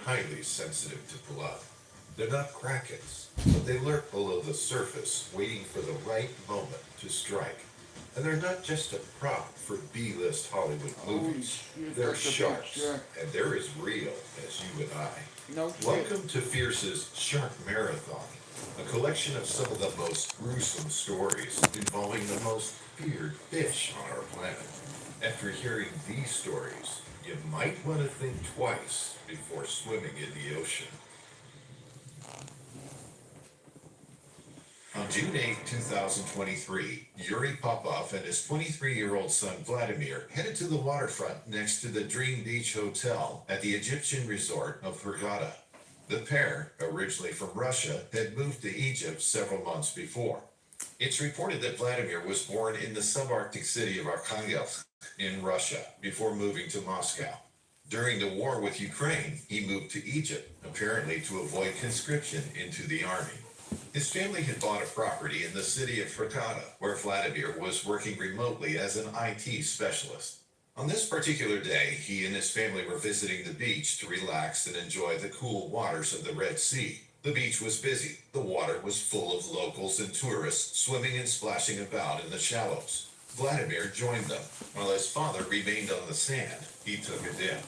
highly sensitive to blood. They're not krakens, but they lurk below the surface, waiting for the right moment to strike. And they're not just a prop for B-list Hollywood Holy movies. shit, They're that's a big sharks, shark. and they're as real as you and I. No shit. Welcome to Fierce's Shark Marathon, a collection of some of the most gruesome stories involving the most feared fish on our planet. After hearing these stories, you might want to think twice before swimming in the ocean. On June 8, 2023, Yuri Popov and his 23-year-old son Vladimir headed to the waterfront next to the Dream Beach Hotel at the Egyptian resort of Hurghada. The pair, originally from Russia, had moved to Egypt several months before. It's reported that Vladimir was born in the subarctic city of Arkhangelsk in Russia before moving to Moscow. During the war with Ukraine, he moved to Egypt, apparently to avoid conscription into the army. His family had bought a property in the city of Hurghada, where Vladimir was working remotely as an IT specialist. On this particular day, he and his family were visiting the beach to relax and enjoy the cool waters of the Red Sea. The beach was busy. The water was full of locals and tourists swimming and splashing about in the shallows. Vladimir joined them. While his father remained on the sand, he took a dip.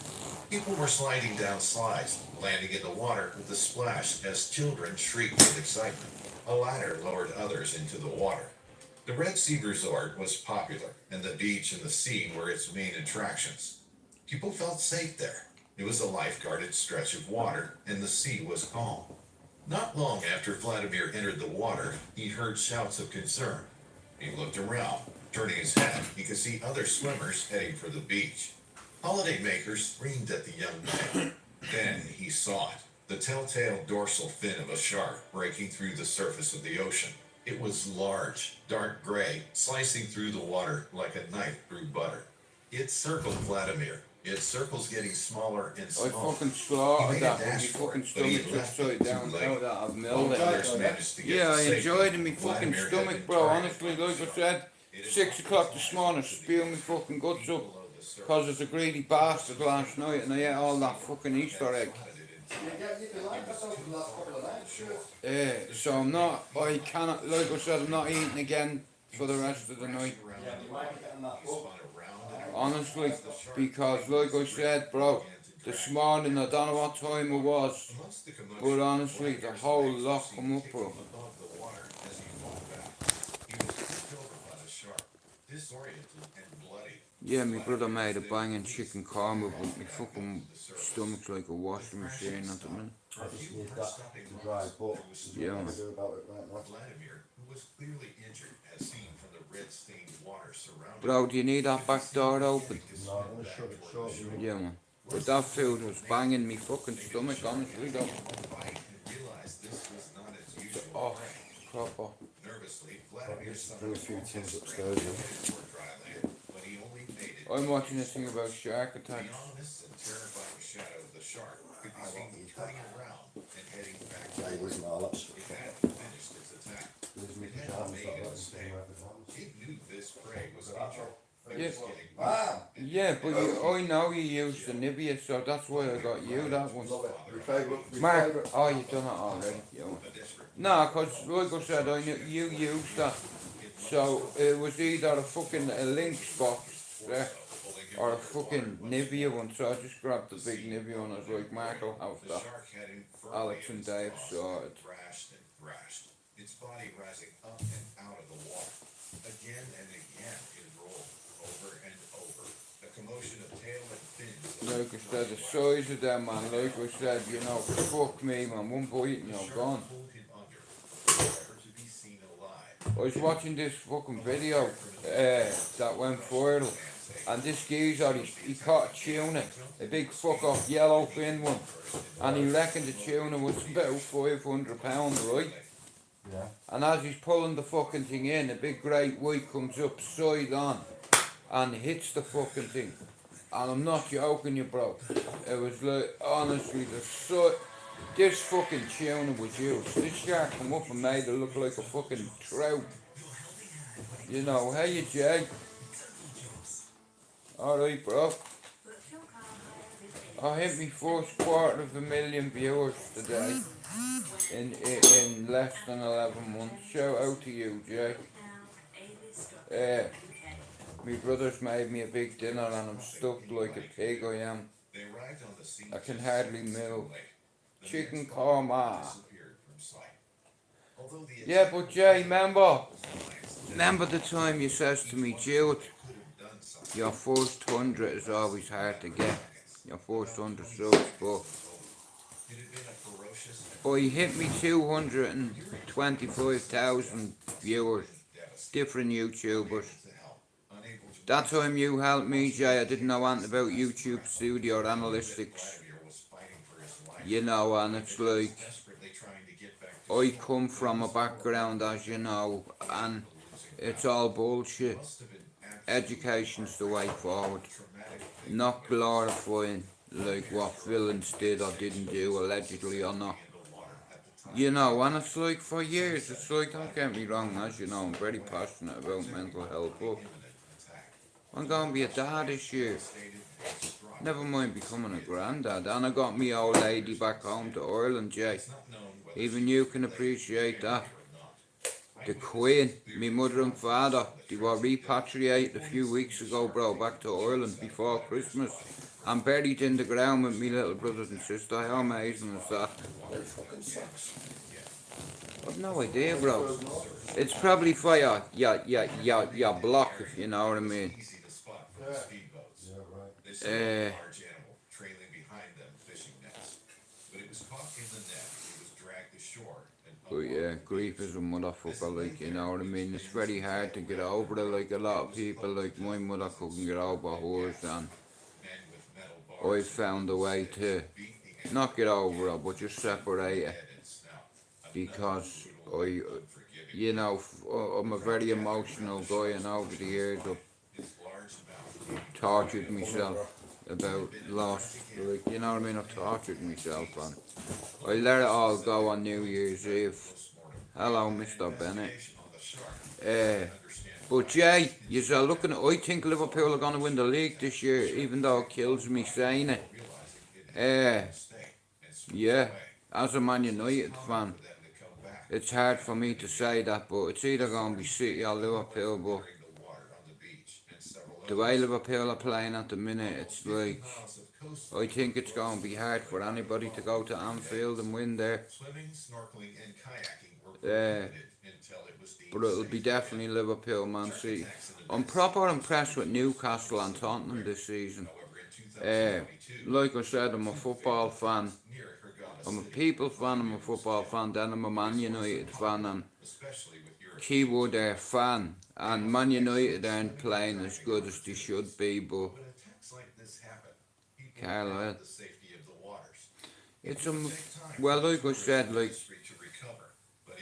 People were sliding down slides, landing in the water with a splash as children shrieked with excitement. A ladder lowered others into the water. The Red Sea Resort was popular, and the beach and the sea were its main attractions. People felt safe there. It was a life-guarded stretch of water, and the sea was calm. Not long after Vladimir entered the water, he heard shouts of concern. He looked around. Turning his head, he could see other swimmers heading for the beach. Holidaymakers screamed at the young man. Then he saw it, the telltale dorsal fin of a shark breaking through the surface of the ocean. It was large, dark gray, slicing through the water like a knife through butter. It circled Vladimir. Its circles getting smaller and I smaller. fucking He slaughtered made a that with my dash for fucking it, but he stomach left upside it down too now late. that I've Both milled it. others managed to get Yeah, to I safety. enjoyed it in my fucking Vladimir had stomach, been bro. targeted Honestly, by like the I shark. said, It had 6 been o'clock this recognized morning, as the spewing my beach fucking guts being up. below the surface. Cause it's a greedy bastard last night and I ate all that fucking Easter egg. So I'm not, I cannot, like I said, I'm not eating again for the rest of the night. Honestly, because like I said, bro, this morning, I don't know what time it was, but honestly, the whole lot come up, bro. Yeah, my brother made a banging chicken korma, but my fucking stomach's like a washing machine at the minute. I just need that to dry, but there's Yeah, nothing man. to do about it right now. Vladimir, who was clearly injured, as seen from the red-stained water surrounding Bro, do you need that back door open? No, I'm gonna shut it short. Yeah, man. But that food was banging me fucking stomach, honestly, though. Oh, proper. Nervously, Vladimir Bring a few tins upstairs, yeah. I'm watching this thing about shark attacks. The ominous and terrifying shadow of the shark could be seen turning around and heading back to Hey, listen, all that stuff. It hadn't finished its attack. There's me It had pajamas, made that its was stand. the It knew this prey was injured, but Yeah. it was getting Ah! Yeah, but I know you used the Nivea, so that's why I got you that one. Love it. Your favourite? Mark, oh, you done it already. Yeah. No, cause like I said, I knew you used that. So it was either a Lynx box there or a fucking Nivea one. So I just grabbed the big Nivea one. I was like, Mark, I'll have that. Alex and Dave saw it. Thrashed and thrashed, its body rising up and out of the water. Again and again it rolled, over and over. A commotion of tail and fins. Like I said, the size of them, man. Like I said, you know, fuck me, man. One bite and you're gone. Pulled him under, never to be seen alive. I was watching this fucking video that went viral, and this geezer, he caught a tuna, a big fuck off yellow fin one, and he reckoned the tuna was about £500, right? Yeah. And as he's pulling the fucking thing in, a big great white comes up side on and hits the fucking thing. And I'm not joking you, bro. It was like, honestly, this fucking tuna was used. This shark come up and made it look like a fucking trout. You know, hey Jay. Alright, bro. I hit my first 250,000 viewers today in less than 11 months. Shout out to you, Jay. My brother's made me a big dinner and I'm stuffed like a pig I am. They arrived on the scene I can just hardly seconds move. too late. The Chicken man's body korma. disappeared from sight. Although the Yeah, but Jay, remember remember the time you says to me, Jude, your first 100 is always hard to get. Your first 100 subs, but I hit me 225,000 viewers, different YouTubers. That time you helped me, Jay, I didn't know anything about YouTube Studio Analytics. You know, and it's like, I come from a background, as you know, and it's all bullshit. Education's the way forward, not glorifying like what villains did or didn't do, allegedly or not. You know, and it's like for years, it's like, don't get me wrong, as you know, I'm very passionate about mental health, but I'm going to be a dad this year. Never mind becoming a granddad. And I got me old lady back home to Ireland, Jay. Even you can appreciate that. The Queen, me mother and father, they were repatriated a few weeks ago, bro, back to Ireland before Christmas. I'm buried in the ground with me little brothers and sisters. How amazing is that? I've no idea, bro. It's probably for your block, if you know what I mean. Yeah, right. But yeah, grief is a motherfucker, like, you know what I mean? It's very hard to get over it, like a lot of people, like my mother couldn't get over hers, and I found a way to not get over it, but just separate it, because you know, I'm a very emotional guy, and over the years I've tortured myself about loss, like, you know what I mean? I've tortured myself, and I let it all go on New Year's Eve. Hello, Mr. Bennett. But Jay, you're looking at, I think Liverpool are going to win the league this year, even though it kills me saying it. Yeah, as a Man United fan, it's hard for me to say that, but it's either going to be City or Liverpool, but the way Liverpool are playing at the minute, it's like, I think it's going to be hard for anybody to go to Anfield and win there. But it'll be definitely Liverpool, Man City. I'm proper impressed with Newcastle and Tottenham this season. Like I said, I'm a football fan. I'm a people fan, I'm a football fan, then I'm a Man United fan, and keyword there, fan. And Man United aren't playing as good as they should be, but Carlisle, it's well, like I said, like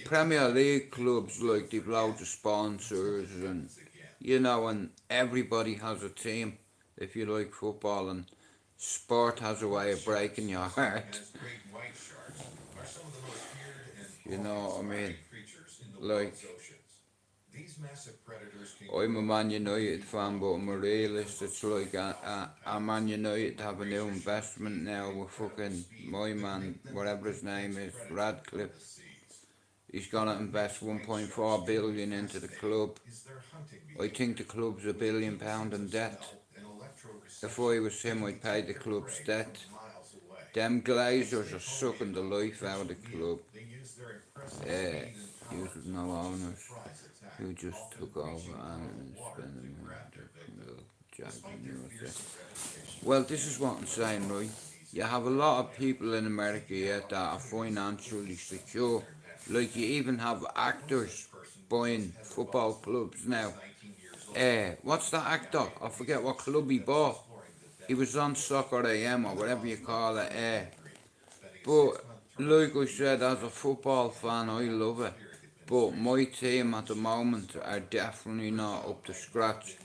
Premier League clubs, like they've loads of sponsors, and you know, and everybody has a team. If you like football, and sport has a way of breaking your heart. You know what I mean? Like, I'm a Man United fan, but I'm a realist. It's like a Man United have a new investment now with fucking my man, whatever his name is, Radcliffe. He's gonna invest 1.4 billion into the club. I think the club's £1 billion in debt. If I was him, I'd pay the club's debt. Them Glazers are sucking the life out of the club. Use with no owners who just took over and spending money. Well, this is what I'm saying, right? You have a lot of people in America yet that are financially secure. Like, you even have actors buying football clubs now. What's that actor? I forget what club he bought. He was on Soccer AM or whatever you call it. But like I said, as a football fan, I love it. But my team at the moment are definitely not up to scratch.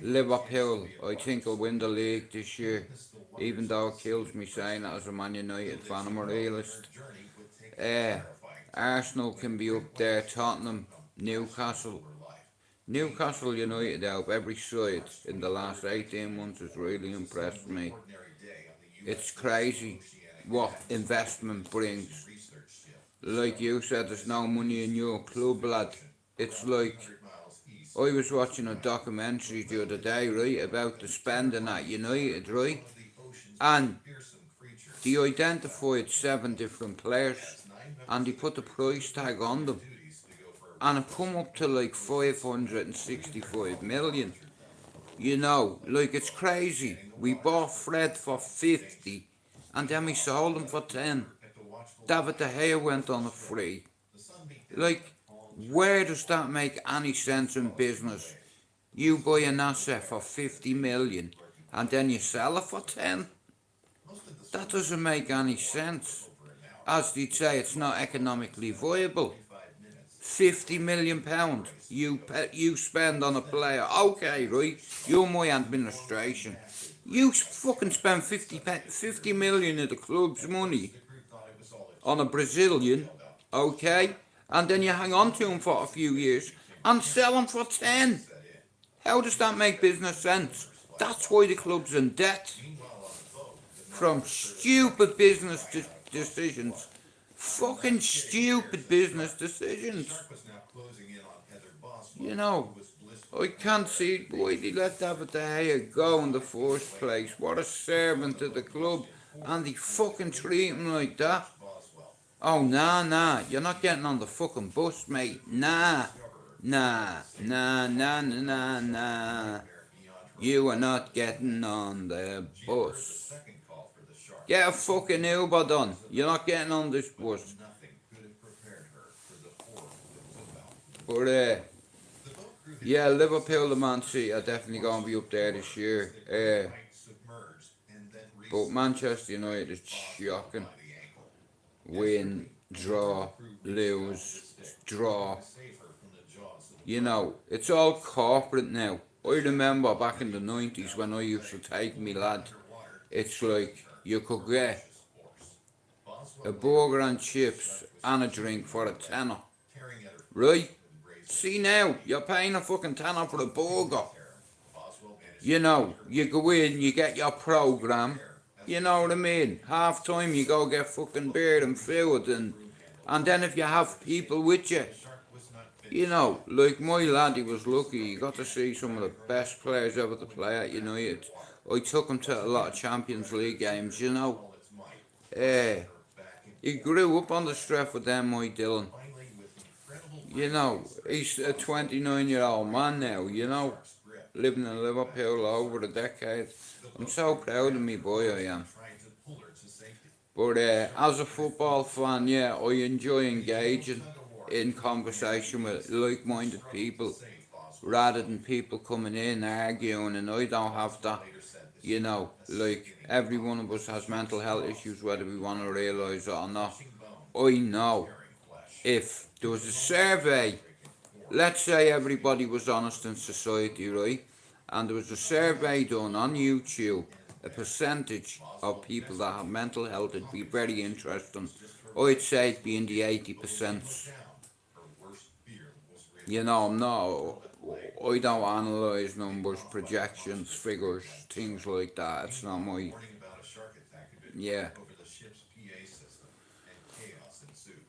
Liverpool, I think will win the league this year, even though it kills me saying it as a Man United fan. I'm a realist. Arsenal can be up there, Tottenham, Newcastle. Newcastle United out of every side in the last 18 months has really impressed me. It's crazy what investment brings. Like you said, there's no money in your club, lad. It's like, I was watching a documentary the other day, right, about the spending at United, right? And they identified 7 different players and they put the price tag on them. And it come up to like 565 million. You know, like it's crazy. We bought Fred for 50 and then we sold him for 10. David De Gea went on a free. Like, where does that make any sense in business? You buy an asset for 50 million and then you sell it for 10? That doesn't make any sense. As they'd say, it's not economically viable. £50 million you spend on a player. Okay, right? You're my administration. You fucking spend 50 million of the club's money on a Brazilian, okay? And then you hang on to him for a few years and sell him for 10. How does that make business sense? That's why the club's in debt. From stupid business decisions. Fucking stupid business decisions. You know, I can't see why they let David De Gea go in the first place. What a servant to the club. And they fucking treat him like that. Oh, nah, you're not getting on the fucking bus, mate. Nah. You are not getting on the bus. Get a fucking Uber done. You're not getting on this bus. But, yeah, Liverpool and Man City are definitely going to be up there this year. But Manchester United is shocking. Win, draw, lose, draw. You know, it's all corporate now. I remember back in the 90s when I used to take me lad. It's like you could get a burger and chips and a drink for a tenner. Right? See now, you're paying a fucking tenner for a burger. You know, you go in, you get your program. You know what I mean? Half time you go get fucking beer and food and then if you have people with you, you know, like my lad, he was lucky. He got to see some of the best players ever to play at United. I took him to a lot of Champions League games, you know. He grew up on the strength of them, my Dylan. You know, he's a 29-year-old man now, you know, living in Liverpool over a decade. I'm so proud of me boy, I am. But as a football fan, yeah, I enjoy engaging in conversation with like-minded people rather than people coming in arguing, and I don't have that. You know, like every one of us has mental health issues whether we want to realise it or not. I know if there was a survey, let's say everybody was honest in society, right? And there was a survey done on YouTube, a percentage of people that have mental health, it'd be very interesting. I'd say it'd be in the 80%. You know, I don't analyse numbers, projections, figures, things like that. It's not my, yeah.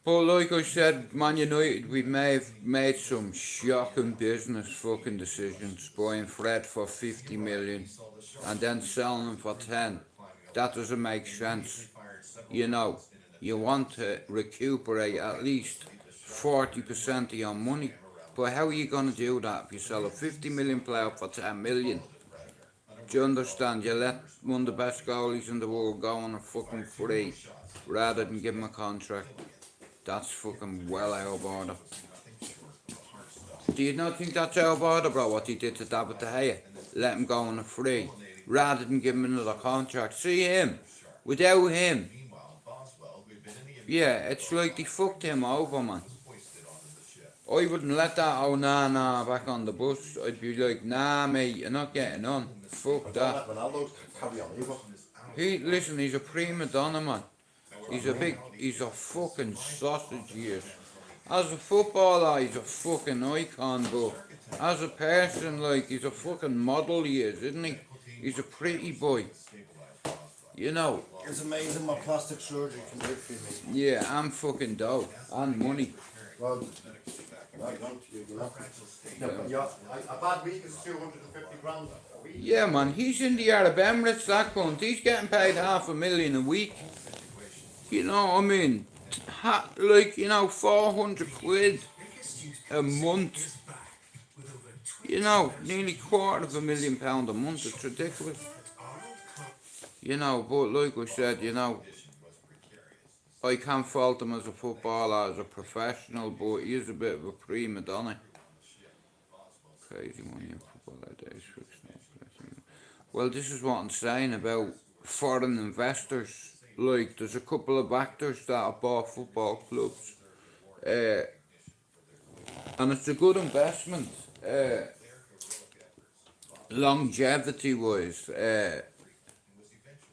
But like I said, Man United, we may have made some shocking business fucking decisions, buying Fred for 50 million and then selling him for 10. That doesn't make sense. You know, you want to recuperate at least 40% of your money. But how are you going to do that if you sell a 50 million player for 10 million? Do you understand? You let one of the best goalies in the world go on a fucking free rather than give him a contract. That's fucking well out of order. Do you not think that's out of order, bro, what he did to David De Gea? Let him go on a free rather than give him another contract. See him? Without him. Yeah, it's like they fucked him over, man. I wouldn't let that, oh nah, back on the bus. I'd be like, nah mate, you're not getting on. Fuck that. Listen, he's a prima donna, man. He's a fucking sausage, he is. As a footballer, he's a fucking icon, but as a person, like, he's a fucking model, he is, isn't he? He's a pretty boy. You know, It's amazing what plastic surgery can do for me. yeah, and fucking dough, and money. Well, I don't, you know. Yeah, but yeah, a bad week is 250 grand a week. Yeah, man, he's in the Arab Emirates, that cunt. He's getting paid $500,000 a week. You know what I mean? Like, you know, 400 quid a month. You know, nearly £250,000 a month. It's ridiculous. You know, but like I said, you know, I can't fault him as a footballer, as a professional, but he is a bit of a prima donna. Crazy money in football days. Well, this is what I'm saying about foreign investors. Like, there's a couple of actors that have bought football clubs. And it's a good investment. Longevity wise,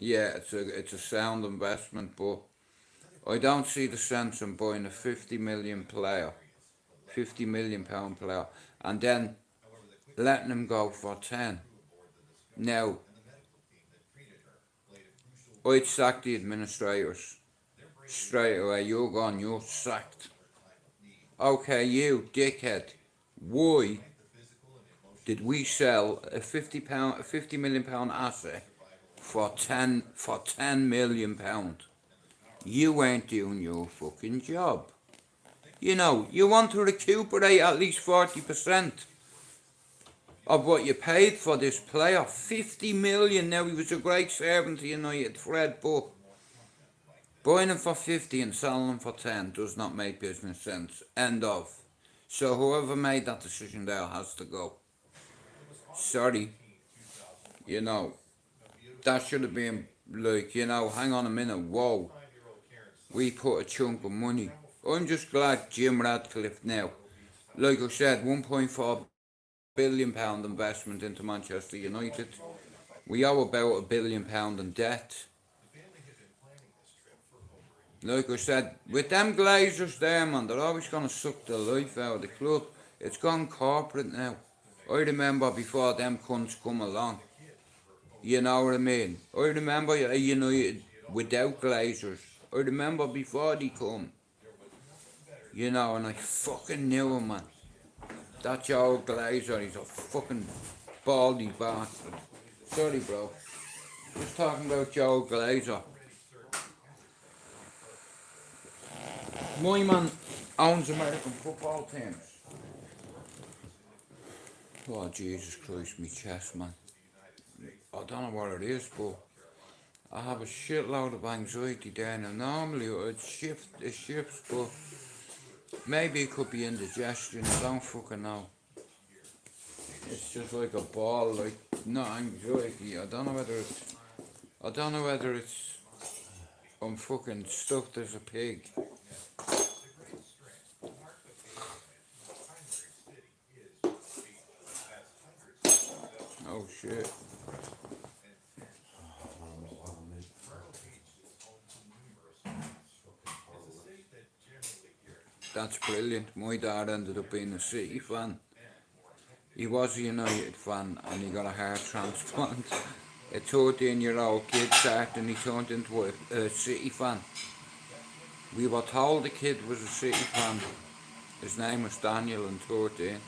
yeah, it's a sound investment, but I don't see the sense in buying a 50 million player, £50 million player, and then letting him go for 10. Now, I'd sack the administrators straight away. You're gone, you're sacked. Okay, you dickhead, why did we sell a £50 million asset for 10 million pound? You ain't doing your fucking job. You know, you want to recuperate at least 40% of what you paid for this player. 50 million. Now, he was a great servant to United, Fred, but buying him for 50 and selling him for 10 does not make business sense. End of. So whoever made that decision there has to go. Sorry. You know, that should have been like, you know, hang on a minute, whoa. We put a chunk of money. I'm just glad Jim Radcliffe now, like I said, £1.4 billion investment into Manchester United. We owe about £1 billion in debt. Like I said, with them Glazers there, man, they're always going to suck the life out of the club. It's gone corporate now. I remember before them cunts come along. You know what I mean? I remember United without Glazers. I remember before they come. You know, and I fucking knew him, man. That Joe Glazer, he's a fucking baldy bastard. Sorry, bro. Just talking about Joe Glazer. My man owns American football teams. Oh, Jesus Christ, me chest, man. I don't know what it is, but I have a shitload of anxiety there now. Normally it shifts, but maybe it could be indigestion, I don't fucking know. It's just like a ball, like, not anxiety. I don't know whether it's I'm fucking stuffed as a pig. Oh shit. That's brilliant. My dad ended up being a City fan. He was a United fan and he got a heart transplant. A 13-year-old kid started and he turned into a City fan. We were told the kid was a City fan. His name was Daniel and 13.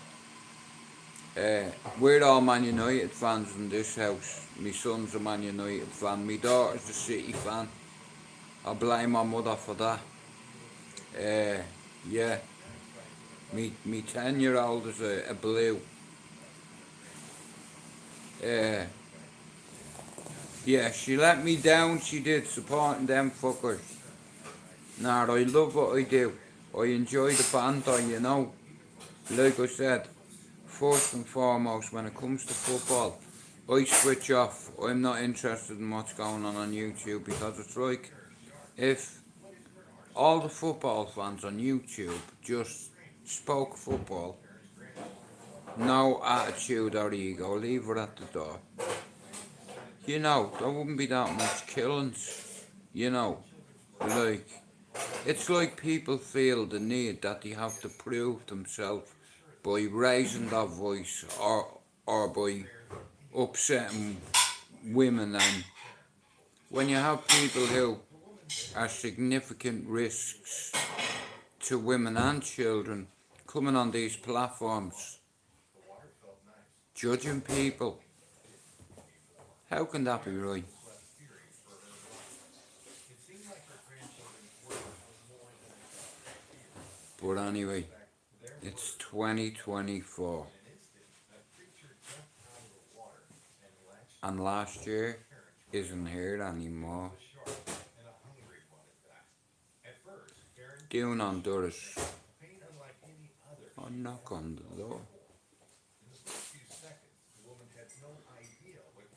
We're all Man United fans in this house. My son's a Man United fan. My daughter's a City fan. I blame my mother for that. Yeah. Me 10-year-old is a blue. Yeah, she let me down, she did, supporting them fuckers. Nah, I love what I do. I enjoy the banter, you know. Like I said, first and foremost, when it comes to football, I switch off. I'm not interested in what's going on YouTube, because it's like, if all the football fans on YouTube just spoke football, no attitude or ego, leave it at the door. You know, there wouldn't be that much killings. You know, like, it's like people feel the need that they have to prove themselves by raising their voice or by upsetting women and when you have people who are significant risks to women and children coming on these platforms, judging people, how can that be right? But anyway, it's 2024. And last year isn't here anymore. Down on doors. Or knock on the door.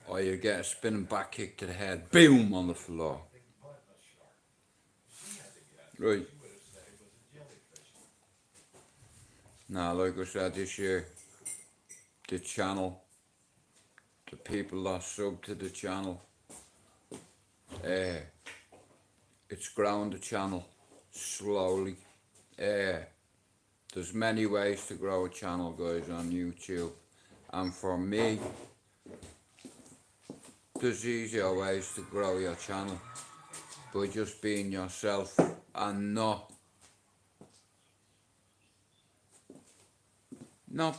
Or you get a spinning back kick to the head. Boom on the floor. Right. Now, like I said, this year, the channel, the people that sub to the channel, it's grown the channel slowly. There's many ways to grow a channel, guys, on YouTube, and for me, there's easier ways to grow your channel by just being yourself and not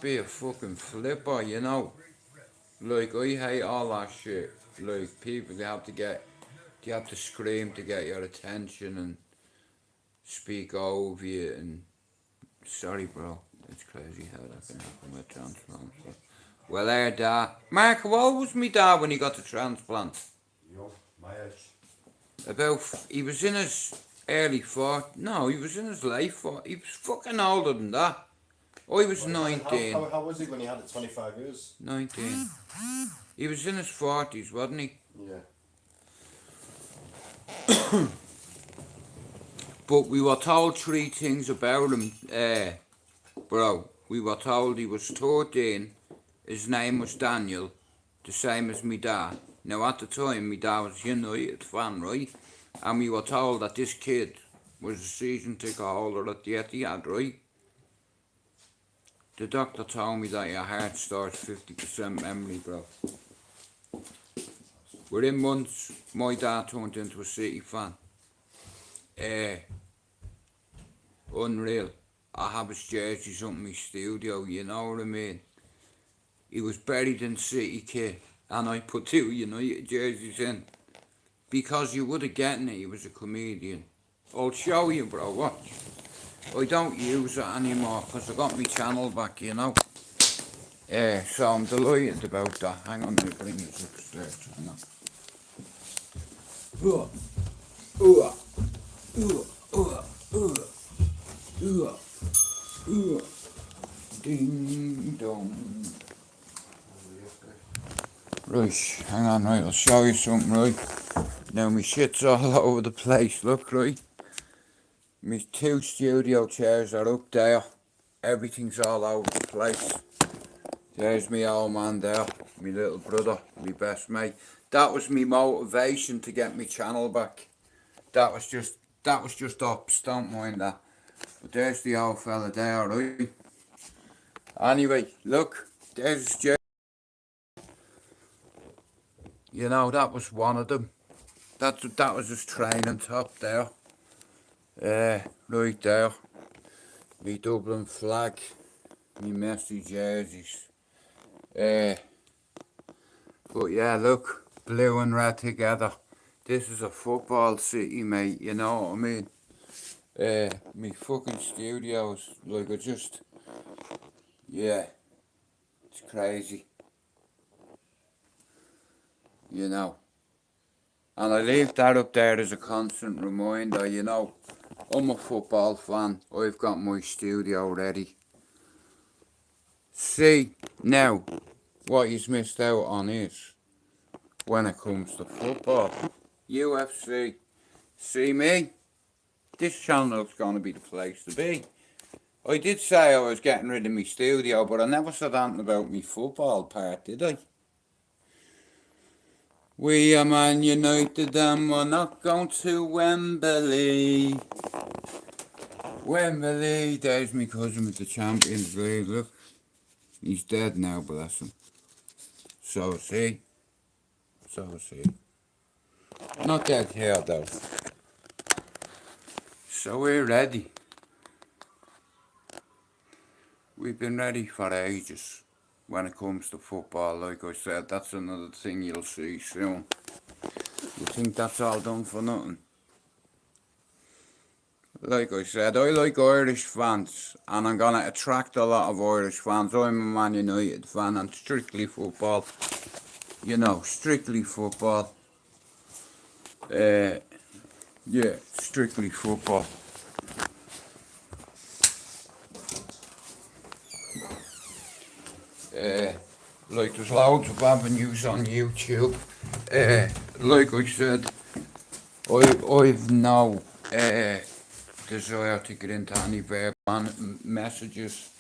be a fucking flipper, you know. Like, I hate all that shit. Like, people, you have to scream to get your attention and speak over you, and sorry, bro, it's crazy how that can happen with transplants. Well, there, Dad. Mark, how old was me dad when he got the transplant? Yo, my age. He was in his early 40s. No, he was in his late 40s. He was fucking older than that. I was 19. How was he when he had it 25 years? 19. He was in his 40s, wasn't he? Yeah. But we were told 3 things about him, bro. We were told he was 13, his name was Daniel, the same as me dad. Now, at the time, me dad was a United fan, right? And we were told that this kid was a season ticket holder at the Etihad, right? The doctor told me that your heart stores 50% memory, bro. Within months, my dad turned into a City fan. Unreal. I have his jerseys up in my studio, you know what I mean? He was buried in City kit, and I put 2 United jerseys in. Because you would have gotten it, he was a comedian. I'll show you, bro, watch. I don't use it anymore because I got my channel back, you know. So I'm delighted about that. Hang on, I'll bring this upstairs. Hang on. Ding dong. Right, hang on, right, I'll show you something, right. Now my shit's all over the place, look, right. My 2 studio chairs are up there. Everything's all over the place. There's me old man there, my little brother, my best mate. That was my motivation to get my channel back. That was just ops, don't mind that. But there's the old fella there, right? Anyway, look, there's his chair. You know, that was one of them. That was his training top there. Right there. Me Dublin flag. Me messy jerseys. But yeah, look. Blue and red together. This is a football city, mate. You know what I mean? Me fucking studios. Like, yeah. It's crazy. You know. And I leave that up there as a constant reminder, you know. I'm a football fan. I've got my studio ready. See, now, what he's missed out on is, when it comes to football, UFC. See me? This channel's gonna be the place to be. I did say I was getting rid of my studio, but I never said anything about my football part, did I? We are Man United and we're not going to Wembley. Wembley, there's my cousin with the Champions League, look. He's dead now, bless him. So is he. So is he. Not dead here though. So we're ready. We've been ready for ages when it comes to football. Like I said, that's another thing you'll see soon. You think that's all done for nothing? Like I said, I like Irish fans, and I'm gonna attract a lot of Irish fans. I'm a Man United fan, and strictly football. You know, strictly football. Yeah, strictly football. Like there's loads of avenues on YouTube. Like I said, I've no desire to get into any verbal messages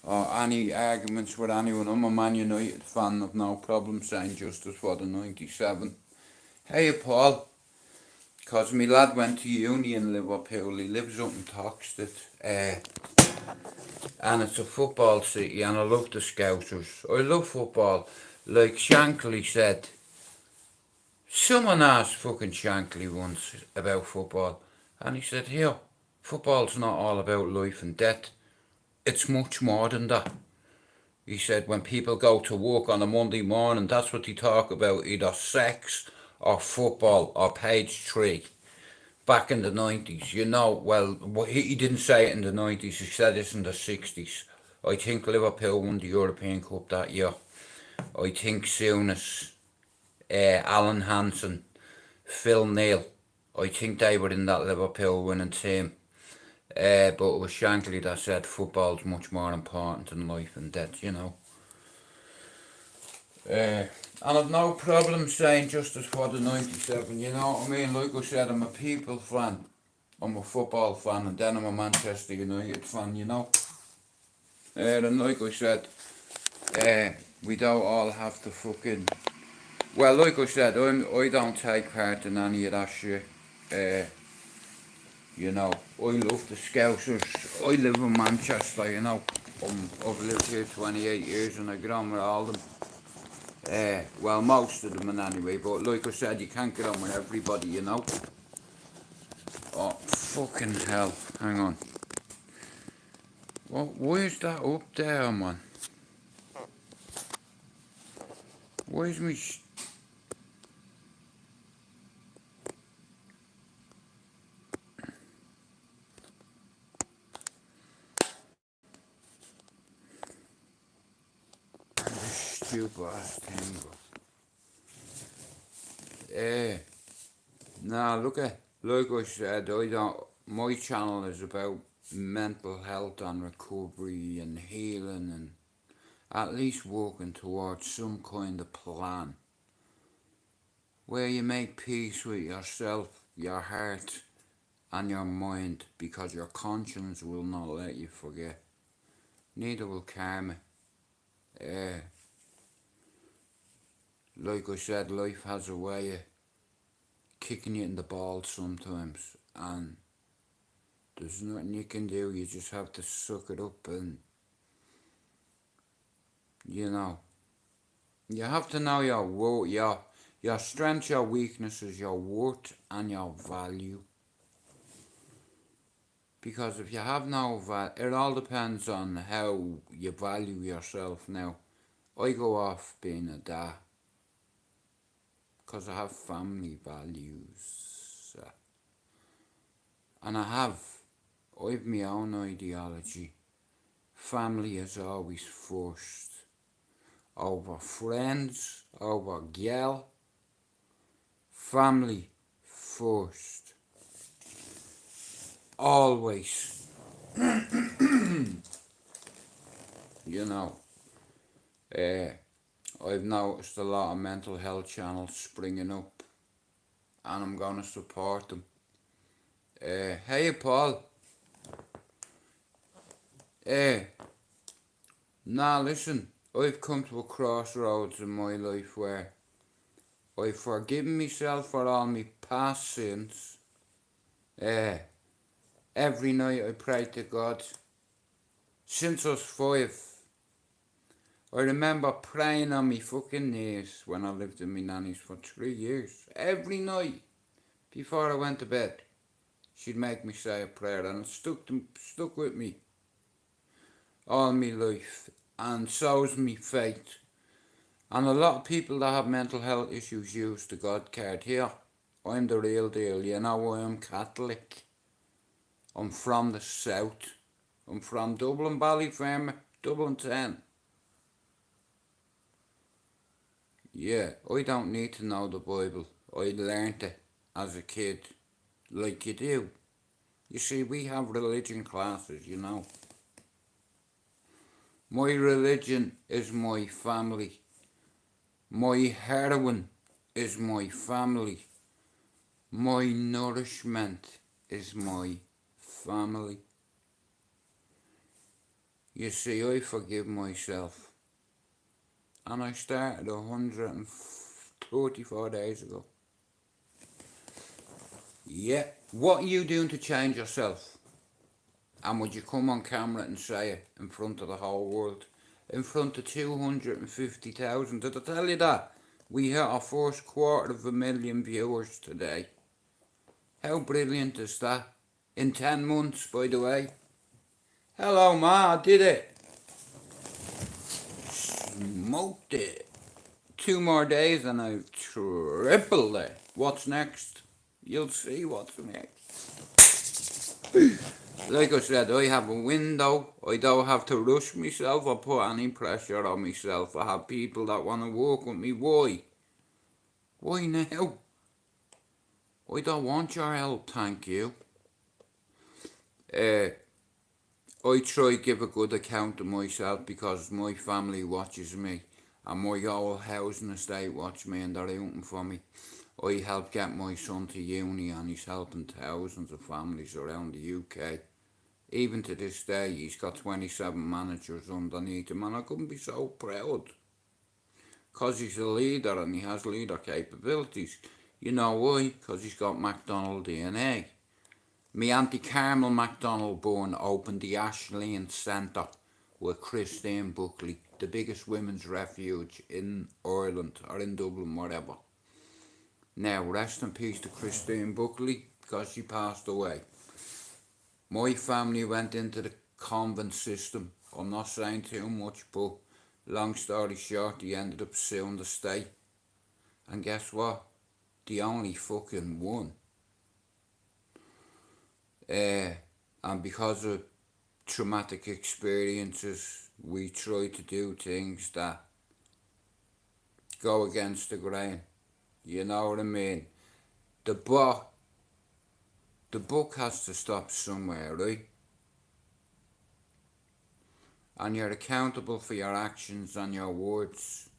or any arguments with anyone. I'm a Man United fan. I've no problem saying justice for the 97. Hey Paul, cause my lad went to uni in Liverpool. He lives up in Toxteth. And it's a football city, and I love the Scousers. I love football. Like Shankly said, someone asked fucking Shankly once about football, and he said, here, football's not all about life and death. It's much more than that. He said, when people go to work on a Monday morning, that's what they talk about, either sex or football or page 3. Back in the 90s, you know, well, he didn't say it in the 90s, he said it in the 60s. I think Liverpool won the European Cup that year. I think Souness, Alan Hansen, Phil Neal, I think they were in that Liverpool winning team. But it was Shankly that said football's much more important than life and death, you know. And I've no problem saying justice for the 97, you know what I mean? Like I said, I'm a people fan, I'm a football fan, and then I'm a Manchester United fan, you know? And like I said, we don't all have to fucking... Well, like I said, I don't take part in any of that shit. You know, I love the Scousers. I live in Manchester, you know. I've lived here 28 years and I get on with all of them. Well, most of them anyway, but like I said, you can't get on with everybody, you know. Oh, fucking hell. Hang on. Why is that up there, man? Why is me... stupid ass thing, but... Nah, look at... Like I said, my channel is about mental health and recovery and healing and at least working towards some kind of plan where you make peace with yourself, your heart and your mind, because your conscience will not let you forget. Neither will karma. Like I said, life has a way of kicking you in the balls sometimes, and there's nothing you can do. You just have to suck it up, and you know, you have to know your strengths, your weaknesses, your worth and your value. Because if you have no value, it all depends on how you value yourself. Now, I go off being a dad because I have family values, and I've my own ideology. Family is always first, over friends, over girl. Family first, always. You know, I've noticed a lot of mental health channels springing up, and I'm gonna support them. Hey Paul. Now listen, I've come to a crossroads in my life where I've forgiven myself for all my past sins. Every night I pray to God. Since I was 5, I remember praying on me fucking knees when I lived in my nanny's for 3 years. Every night before I went to bed, she'd make me say a prayer, and it stuck with me all my life, and so's me faith. And a lot of people that have mental health issues use the God card here. I'm the real deal, you know. I'm Catholic. I'm from the south. I'm from Dublin, Ballyfermot, Dublin 10. Yeah, I don't need to know the Bible. I learnt it as a kid, like you do. You see, we have religion classes, you know. My religion is my family. My heroin is my family. My nourishment is my family. You see, I forgive myself. And I started 134 days ago. Yeah, what are you doing to change yourself? And would you come on camera and say it in front of the whole world? In front of 250,000. Did I tell you that? We hit our first 250,000 viewers today. How brilliant is that? In 10 months, by the way. Hello, Ma, I did it. Smoked it. 2 more days and I've tripled it. What's next? You'll see what's next. Like I said, I have a window. I don't have to rush myself or put any pressure on myself. I have people that want to work with me. Why? Why now? I don't want your help, thank you. I try to give a good account of myself because my family watches me and my whole housing estate watch me and they're rooting for me. I helped get my son to uni and he's helping thousands of families around the UK. Even to this day, he's got 27 managers underneath him and I couldn't be so proud. Because he's a leader and he has leader capabilities. You know why? Because he's got McDonald DNA. Me Auntie Carmel MacDonald born opened the Ashleen Centre with Christine Buckley, the biggest women's refuge in Ireland or in Dublin, whatever. Now, rest in peace to Christine Buckley because she passed away. My family went into the convent system. I'm not saying too much, but long story short, he ended up suing the state. And guess what? The only fucking won. And because of traumatic experiences, we try to do things that go against the grain. You know what I mean? The book has to stop somewhere, right? And you're accountable for your actions and your words.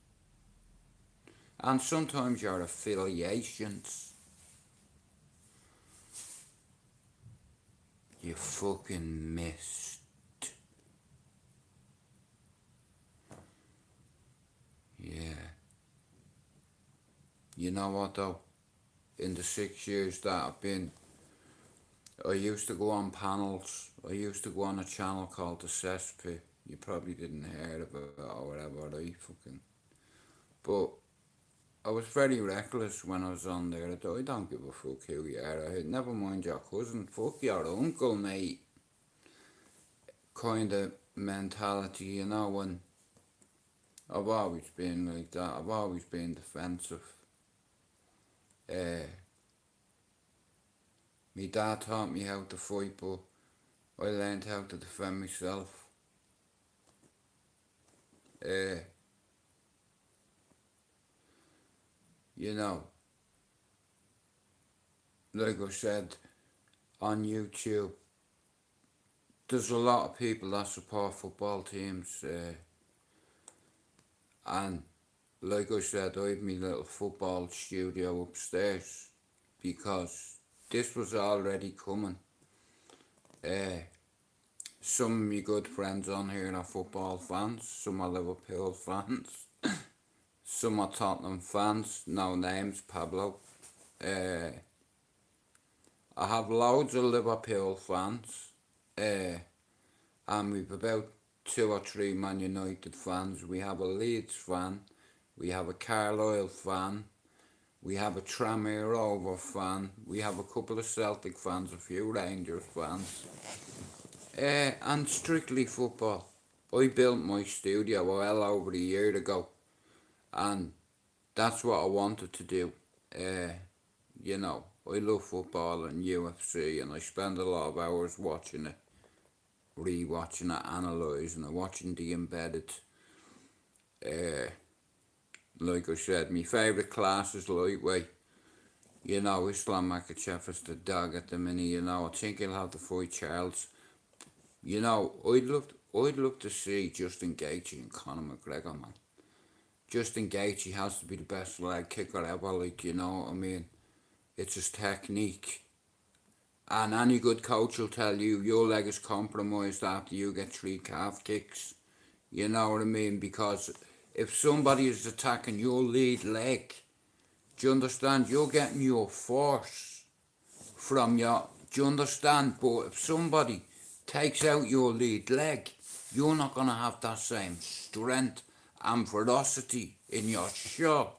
And sometimes your affiliations. You fucking missed. Yeah. You know what though? In the 6 years that I've been, I used to go on panels. I used to go on a channel called The Cesspit. You probably didn't hear of it or whatever, right? Fucking. But I was very reckless when I was on there. I don't give a fuck who you are. Never mind your cousin. Fuck your uncle, mate. Kind of mentality, you know, and I've always been like that. I've always been defensive. My dad taught me how to fight, but I learned how to defend myself. You know, like I said, on YouTube, there's a lot of people that support football teams, and like I said, I have my little football studio upstairs because this was already coming. Some of my good friends on here are football fans, some are Liverpool fans, some are Tottenham fans, no names, Pablo. I have loads of Liverpool fans, and we've about 2 or 3 Man United fans, we have a Leeds fan, we have a Carlisle fan, we have a Tranmere Rover fan, we have a couple of Celtic fans, a few Rangers fans, and strictly football. I built my studio well over a year ago, and that's what I wanted to do. You know, I love football and UFC, and I spend a lot of hours watching it, re-watching it, analysing it, watching the embedded. Like I said, my favourite class is lightweight. You know, Islam Makhachev is the dog at the minute. You know, I think he'll have to fight Charles. You know, I'd love to see Justin Gaethje and Conor McGregor, man. Justin Gaethje has to be the best leg kicker ever, like, you know what I mean? It's his technique. And any good coach will tell you your leg is compromised after you get 3 calf kicks. You know what I mean? Because if somebody is attacking your lead leg, do you understand? You're getting your force from your... Do you understand? But if somebody takes out your lead leg, you're not going to have that same strength and ferocity in your shot.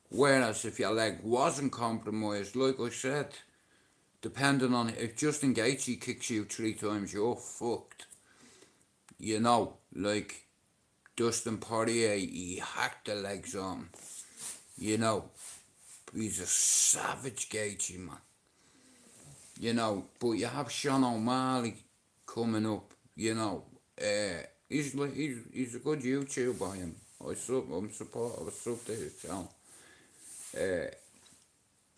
Whereas if your leg wasn't compromised, like I said, depending on if Justin Gaethje kicks you 3 times, you're fucked. You know, like Dustin Poirier, he hacked the legs on. You know, he's a savage, Gaethje, man. You know, but you have Sean O'Malley coming up. You know, he's a good YouTuber. Him, I'm supportive. I sub to his channel.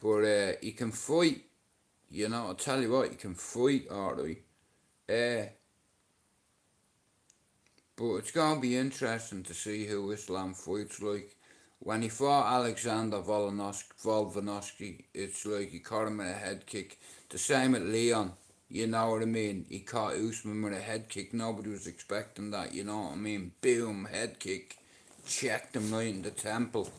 But he can fight. You know, I'll tell you what, he can fight, alright. But it's going to be interesting to see who Islam fights. Like, when he fought Alexander Volkanovski, it's like he caught him with a head kick. The same at Leon, you know what I mean? He caught Usman with a head kick. Nobody was expecting that, you know what I mean? Boom, head kick. Checked him right in the temple.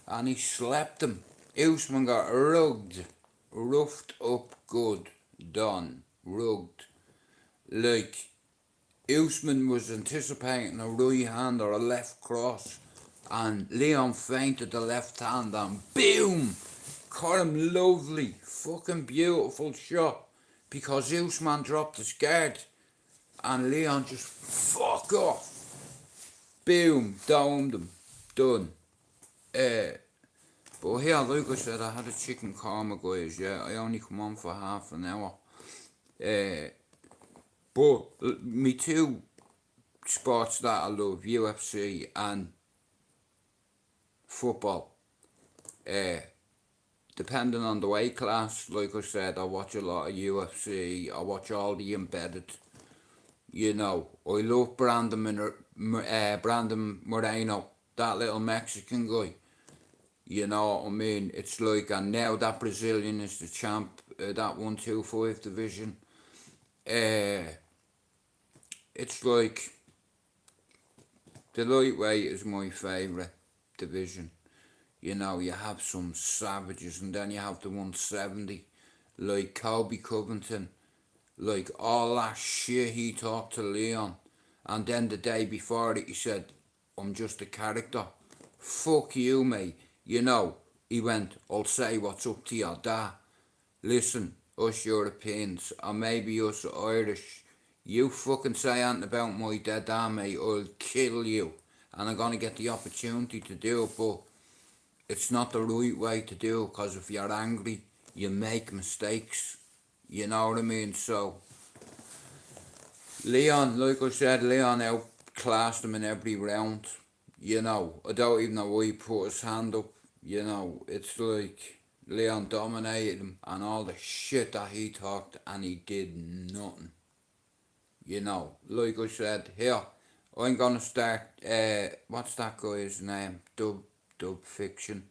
And he slept him. Usman got rugged. Roughed up good. Done. Rugged. Like, Usman was anticipating a right hand or a left cross, and Leon feinted the left hand and boom! Caught him lovely, fucking beautiful shot, because Usman dropped his guard and Leon just fuck off. Boom, downed him, done. But here, like I said, I had a chicken korma, guys, yeah, I only come on for half an hour. But me 2 sports that I love, UFC and football. Depending on the weight class, like I said, I watch a lot of UFC, I watch all the embedded. You know, I love Brandon Moreno, that little Mexican guy. You know what I mean? It's like, and now that Brazilian is the champ, that 125 division. It's like, the lightweight is my favourite division. You know, you have some savages, and then you have the 170, like Colby Covington, like all that shit he talked to Leon, and then the day before it he said, I'm just a character. Fuck you, mate. You know, he went, I'll say what's up to your dad. Listen, us Europeans, or maybe us Irish, you fucking say anything about my dead dad, mate, I'll kill you. And I'm going to get the opportunity to do it, but it's not the right way to do it, because if you're angry, you make mistakes. You know what I mean? So, Leon, like I said, Leon outclassed him in every round. You know, I don't even know why he put his hand up. You know, it's like Leon dominated him and all the shit that he talked, and he did nothing. You know, like I said, here, I'm gonna start, what's that guy's name? Dub Fiction.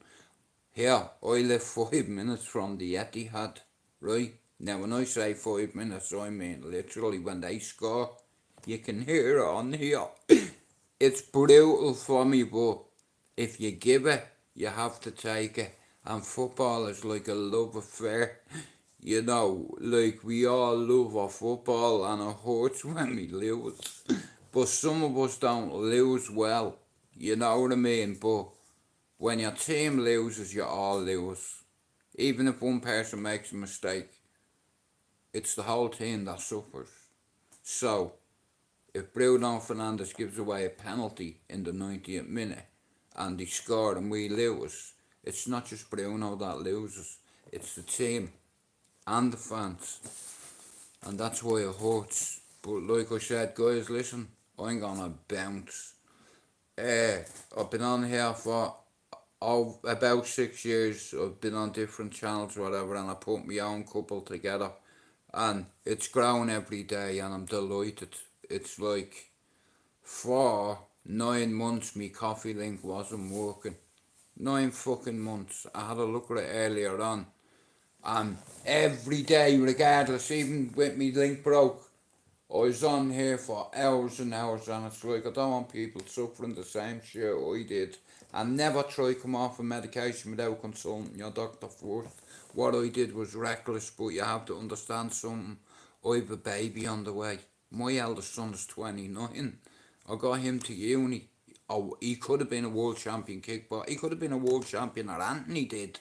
Here, I live 5 minutes from the Etihad, right? Now, when I say 5 minutes, I mean literally when they score, you can hear it on here. It's brutal for me, but if you give it, you have to take it. And football is like a love affair. You know, like we all love our football, and it hurts when we lose. But some of us don't lose well, you know what I mean? But when your team loses, you all lose. Even if one person makes a mistake, it's the whole team that suffers. So, if Bruno Fernandes gives away a penalty in the 90th minute and they score and we lose, it's not just Bruno that loses, it's the team and the fans. And that's why it hurts. But like I said, guys, listen, I'm gonna bounce. I've been on here for about 6 years. I've been on different channels or whatever, and I put my own couple together. And it's grown every day, and I'm delighted. It's like for 9 months, my coffee link wasn't working. 9 fucking months. I had a look at it earlier on. And every day, regardless, even with me link broke, I was on here for hours and hours, and it's like I don't want people suffering the same shit I did. And never try to come off a medication without consulting your doctor first. What I did was reckless, but you have to understand something. I have a baby on the way. My eldest son is 29. I got him to uni. Oh, he could have been a world champion kickboxer. He could have been a world champion, or Anthony did.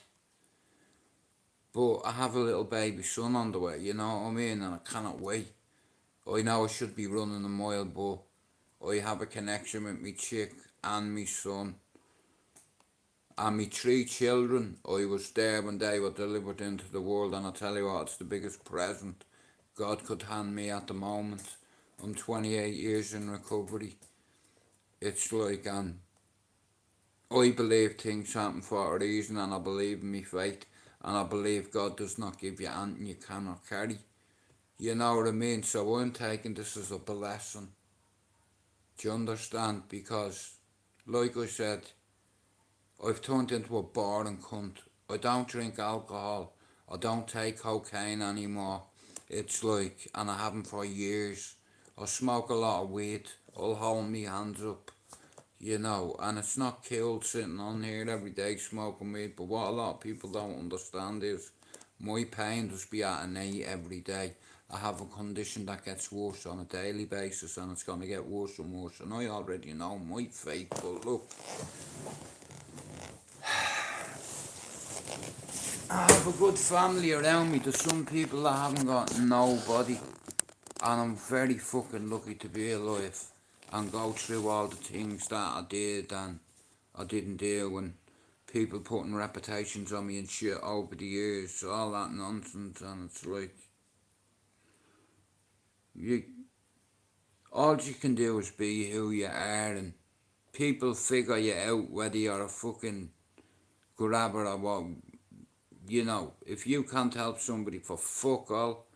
But I have a little baby son on the way, you know what I mean? And I cannot wait. I know I should be running a mile, but I have a connection with me chick and me son. And me 3 children, I was there when they were delivered into the world, and I tell you what, it's the biggest present God could hand me at the moment. I'm 28 years in recovery. It's like, I believe things happen for a reason, and I believe in me faith, and I believe God does not give you anything you cannot carry. You know what I mean? So I'm taking this as a blessing. Do you understand? Because, like I said, I've turned into a boring cunt. I don't drink alcohol. I don't take cocaine anymore. It's like, and I haven't for years. I smoke a lot of weed. I'll hold me hands up, you know. And it's not killed sitting on here every day smoking weed. But what a lot of people don't understand is my pain does be at an 8 every day. I have a condition that gets worse on a daily basis, and it's going to get worse and worse. And I already know my fate, but look, I have a good family around me. There's some people that haven't got nobody, and I'm very fucking lucky to be alive and go through all the things that I did and I didn't do, and people putting reputations on me and shit over the years, all that nonsense. And it's like, all you can do is be who you are, and people figure you out whether you're a fucking grabber or what. You know, if you can't help somebody for fuck all,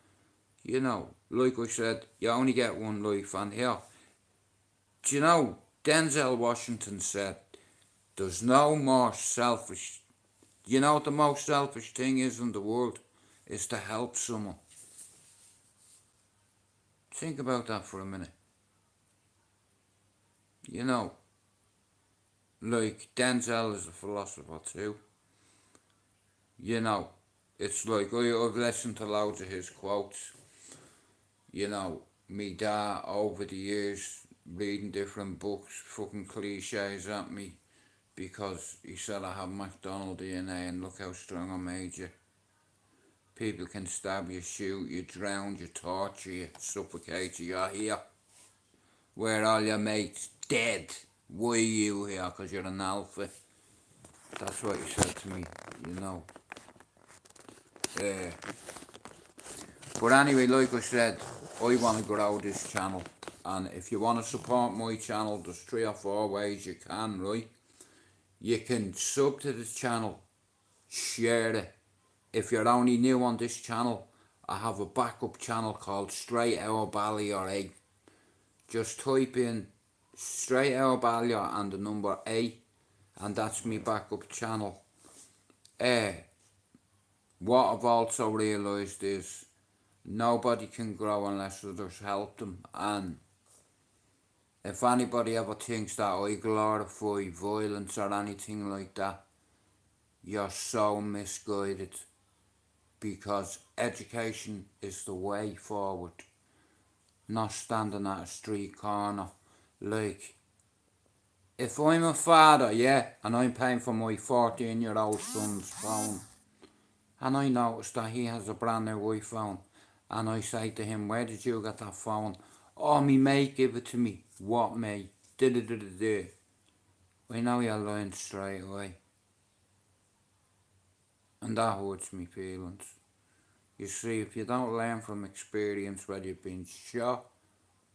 you know, like I said, you only get one life. And here, do you know, Denzel Washington said, there's no more selfish, you know what the most selfish thing is in the world? Is to help someone. Think about that for a minute. You know, like Denzel is a philosopher too. You know, it's like I've listened to loads of his quotes. You know, me dad over the years reading different books, fucking cliches at me, because he said I have McDonald DNA and look how strong I made you. People can stab you, shoot you, drown you, torture you, suffocate you. You're here. Where all your mates dead. Why are you here? Because you're an alpha. That's what he said to me, you know. But anyway, like I said, I want to grow this channel. And if you want to support my channel, there's 3 or 4 ways you can, right? You can sub to this channel, share it. If you're only new on this channel, I have a backup channel called STRAIGHTOUTTABALLYER. Just type in STRAIGHTOUTTABALLYER and the number 8, and that's my backup channel. What I've also realised is nobody can grow unless others help them. And if anybody ever thinks that I glorify violence or anything like that, you're so misguided, because education is the way forward, not standing at a street corner Like, if I'm a father, yeah, and I'm paying for my 14-year-old son's phone, and I notice that he has a brand new iPhone, and I say to him, where did you get that phone? Oh, me mate give it to me. What mate? Da-da-da-da-da. I know you're lying straight away. And that hurts me feelings. You see, if you don't learn from experience whether you've been shot,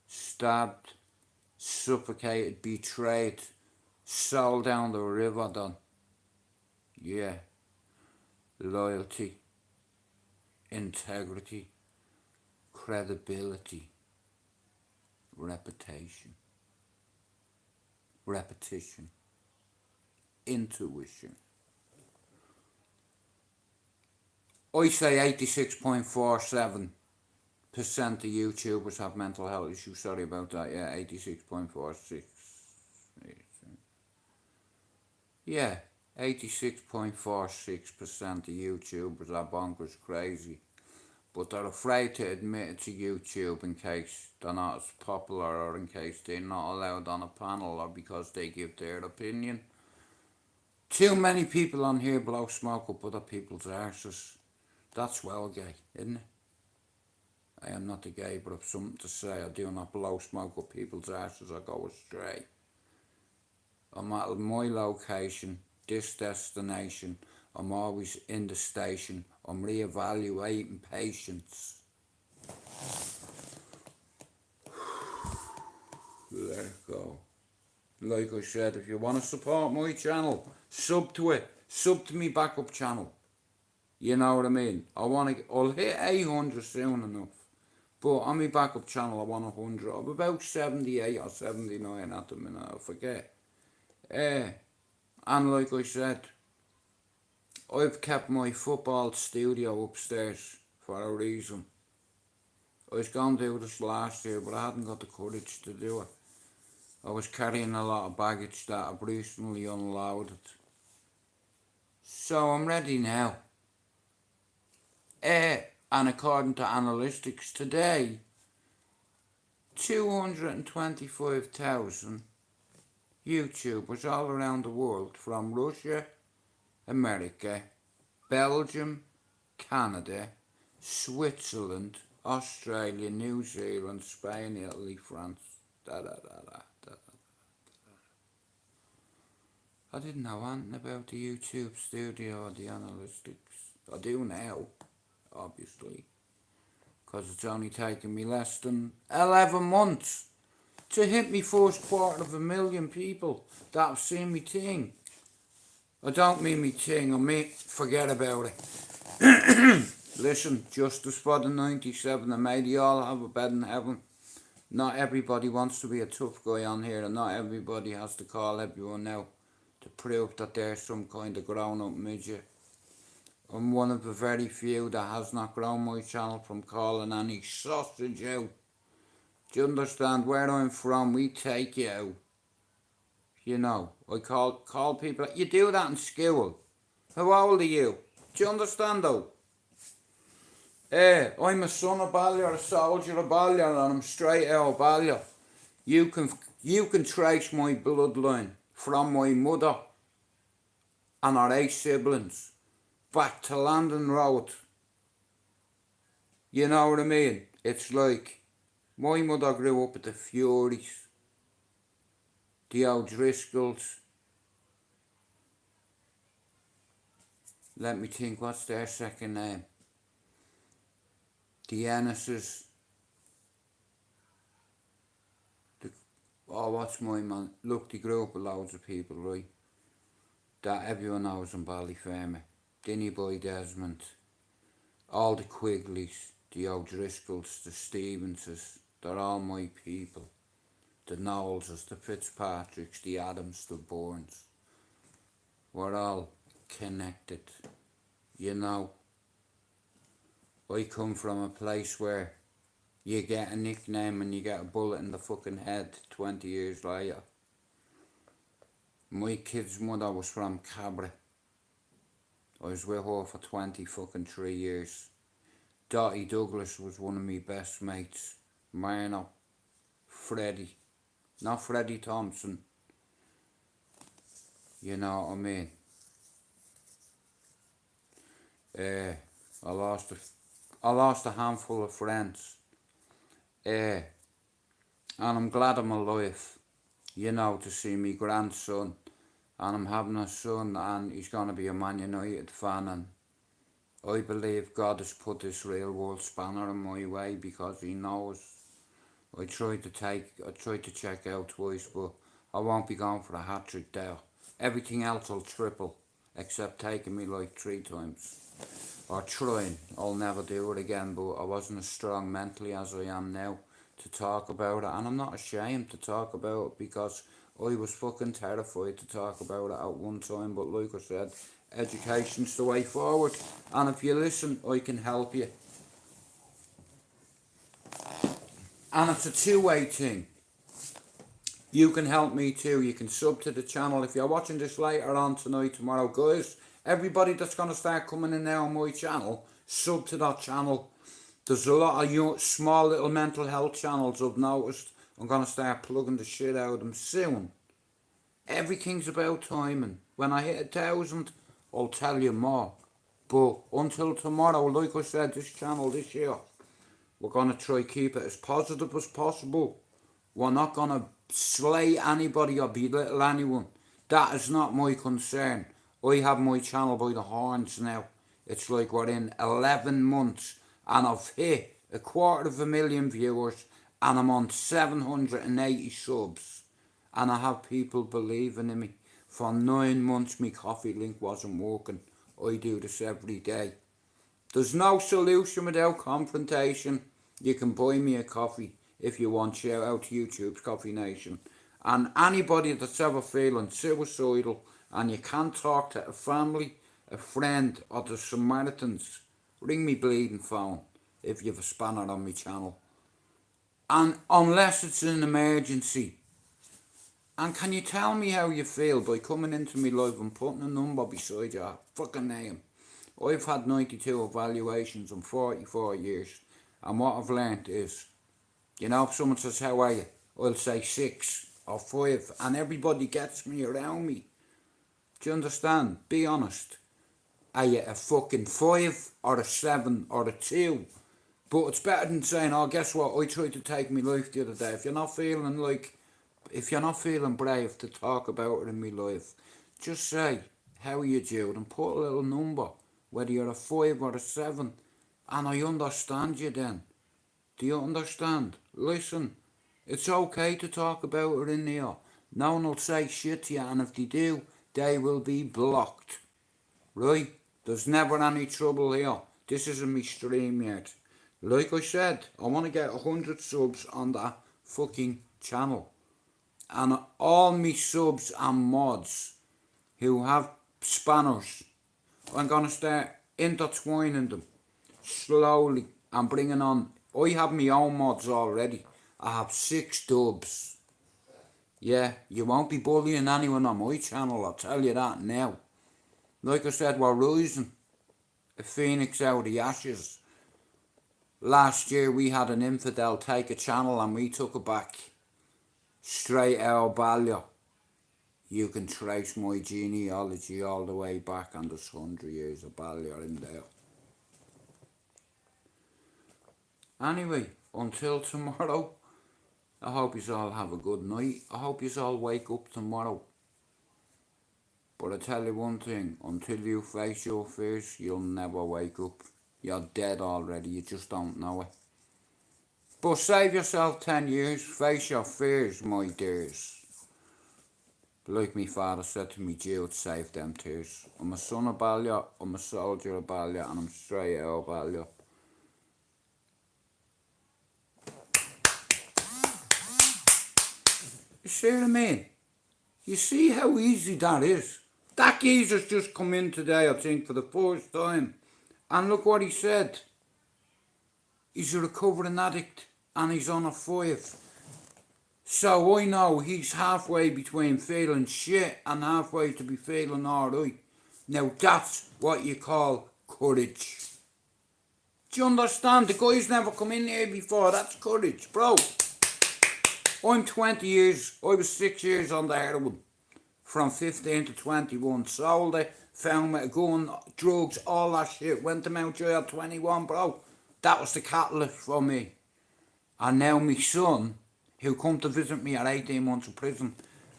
stabbed, suffocated, betrayed, sold down the river, then, yeah, loyalty, integrity, credibility, repetition, intuition. I say 86.47% of YouTubers have mental health issues. Sorry about that. Yeah, 86.46. Yeah, 86.46% of YouTubers are bonkers crazy. But they're afraid to admit it to YouTube in case they're not as popular, or in case they're not allowed on a panel, or because they give their opinion. Too many people on here blow smoke up other people's arses. That's well gay, isn't it? I am not a gay, but I've something to say. I do not blow smoke up people's arses or go astray. I'm at my location, this destination. I'm always in the station. I'm re-evaluating patients. Let it go. Like I said, if you want to support my channel, sub to it. Sub to me backup channel. You know what I mean? I'll hit 800 soon enough. But on my backup channel, I want 100. I'm about 78 or 79 at the minute. I forget. And like I said, I've kept my football studio upstairs for a reason. I was going to do this last year, but I hadn't got the courage to do it. I was carrying a lot of baggage that I've recently unloaded. So I'm ready now. And according to analytics today, 225,000 YouTubers all around the world, from Russia, America, Belgium, Canada, Switzerland, Australia, New Zealand, Spain, Italy, France, I didn't know anything about the YouTube studio or the analytics. I do now, obviously, because it's only taken me less than 11 months to hit me first 250,000 people that have seen me thing. I don't mean me thing, I mean forget about it. Listen, justice for the 97, and may they all have a bed in heaven. Not everybody wants to be a tough guy on here, and not everybody has to call everyone out to prove that they're some kind of grown-up midget. I'm one of the very few that has not grown my channel from calling any sausage out. Do you understand? Where I'm from, we take you out. You know, I call people. You do that in school. How old are you? Do you understand though? I'm a son of Ballyer, a soldier of Ballyer, and I'm straight out of Ballyer. You can trace my bloodline from my mother and her 8 siblings back to London Road. You know what I mean? It's like my mother grew up with the Furies, the O'Driscolls. Let me think, what's their second name? The Ennises. What's my man? Look, they grew up with loads of people, right? That everyone knows in Ballyfermot. Dinny Boy Desmond. All the Quigleys, the O'Driscolls, the Stevenses. They're all my people. The Knowleses, the Fitzpatricks, the Adams, the Bournes. We're all connected, you know. I come from a place where you get a nickname and you get a bullet in the fucking head 20 years later. My kid's mother was from Cabra. I was with her for 23 years. Dottie Douglas was one of my best mates. Marno, Freddie, not Freddie Thompson. You know what I mean? I lost a handful of friends. And I'm glad I'm alive, you know, to see me grandson. And I'm having a son, and he's going to be a Man United fan. And I believe God has put this real world spanner in my way because he knows. I tried to check out twice, but I won't be going for a hat-trick there. Everything else will triple, except taking me like 3 times. Or trying. I'll never do it again, but I wasn't as strong mentally as I am now to talk about it. And I'm not ashamed to talk about it because I was fucking terrified to talk about it at one time. But like I said, education's the way forward. And if you listen, I can help you. And it's a two-way thing. You can help me too. You can sub to the channel. If you're watching this later on tonight, tomorrow, guys, everybody that's going to start coming in now on my channel, sub to that channel. There's a lot of small little mental health channels I've noticed. I'm going to start plugging the shit out of them soon. Everything's about timing. When I hit 1,000, I'll tell you more. But until tomorrow, like I said, this channel this year, we're going to try keep it as positive as possible. We're not going to slay anybody or belittle anyone. That is not my concern. I have my channel by the horns now. It's like we're in 11 months and I've hit 250,000 viewers and I'm on 780 subs. And I have people believing in me. For 9 months my coffee link wasn't working. I do this every day. There's no solution without confrontation. You can buy me a coffee if you want. Shout out to YouTube's Coffee Nation. And anybody that's ever feeling suicidal and you can't talk to a family, a friend or the Samaritans, ring me bleeding phone if you've a spanner on my channel. And unless it's an emergency. And can you tell me how you feel by coming into me live and putting a number beside your fucking name? I've had 92 evaluations in 44 years. And what I've learnt is, you know, if someone says, how are you? I'll say 6 or 5. And everybody gets me around me. Do you understand? Be honest. Are you a fucking 5 or a 7 or a 2? But it's better than saying, oh, guess what? I tried to take my life the other day. If you're not feeling brave to talk about it in my life, just say, how are you, Jude? And put a little number, whether you're a 5 or a 7. And I understand you then. Do you understand? Listen, it's okay to talk about it in here. No one will say shit to you, and if they do, they will be blocked. Right? There's never any trouble here. This isn't my stream yet. Like I said, I want to get 100 subs on that fucking channel. And all me subs and mods who have spanners, I'm going to start intertwining them slowly and bringing on. I have my own mods already. I have 6 dubs. Yeah, you won't be bullying anyone on my channel, I'll tell you that now. Like I said, we're rising. A phoenix out of the ashes. Last year we had an infidel take a channel and we took it back. STRAIGHTOUTTABALLYER. You can trace my genealogy all the way back and there's 100 years of Ballier in there. Anyway, until tomorrow, I hope you all have a good night. I hope you all wake up tomorrow. But I tell you one thing, until you face your fears, you'll never wake up. You're dead already, you just don't know it. But save yourself 10 years, face your fears, my dears. Like my father said to me, Jude, save them tears. I'm a son of Ballier, I'm a soldier of Ballier, and I'm straight out of Ballier. You see what I mean? You see how easy that is? That geezer's just come in today, I think, for the first time. And look what he said. He's a recovering addict and he's on a 5. So I know he's halfway between feeling shit and halfway to be feeling alright. Now that's what you call courage. Do you understand? The guy's never come in here before. That's courage, bro. I'm 20 years, I was 6 years on the heroin. From 15 to 21. Sold it, found me a gun, drugs, all that shit. Went to Mount Joy at 21, bro. That was the catalyst for me. And now my son, who come to visit me at 18 months in prison,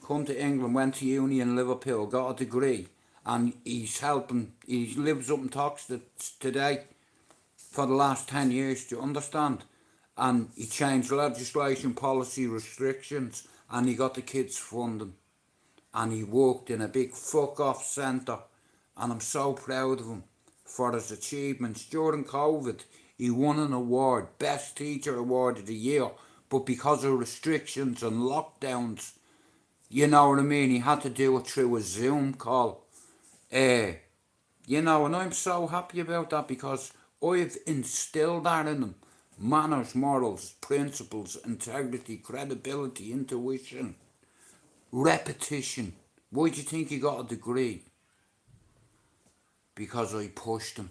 come to England, went to uni in Liverpool, got a degree, and he's helping, he lives up in Toxteth today for the last 10 years, do you understand? And he changed legislation, policy, restrictions, and he got the kids funding. And he worked in a big fuck-off centre, and I'm so proud of him for his achievements. During COVID, he won an award, Best Teacher Award of the Year, but because of restrictions and lockdowns, you know what I mean, he had to do it through a Zoom call. You know, and I'm so happy about that because I've instilled that in him. Manners, morals, principles, integrity, credibility, intuition, repetition. Why do you think he got a degree? Because I pushed him.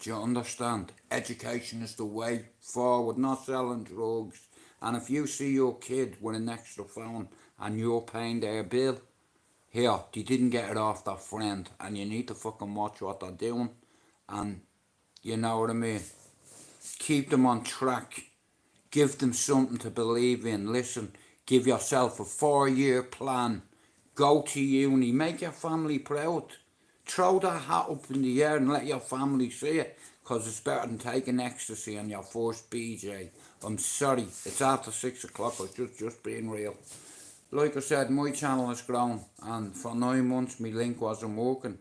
Do you understand? Education is the way forward, not selling drugs. And if you see your kid with an extra phone and you're paying their bill, here, they didn't get it off their friend, and you need to fucking watch what they're doing, and you know what I mean? Keep them on track. Give them something to believe in. Listen, give yourself a 4-year plan. Go to uni. Make your family proud. Throw that hat up in the air and let your family see it, because it's better than taking ecstasy on your first BJ. I'm sorry, it's after 6 o'clock. I was just being real. Like I said, my channel has grown, and for 9 months my link wasn't working.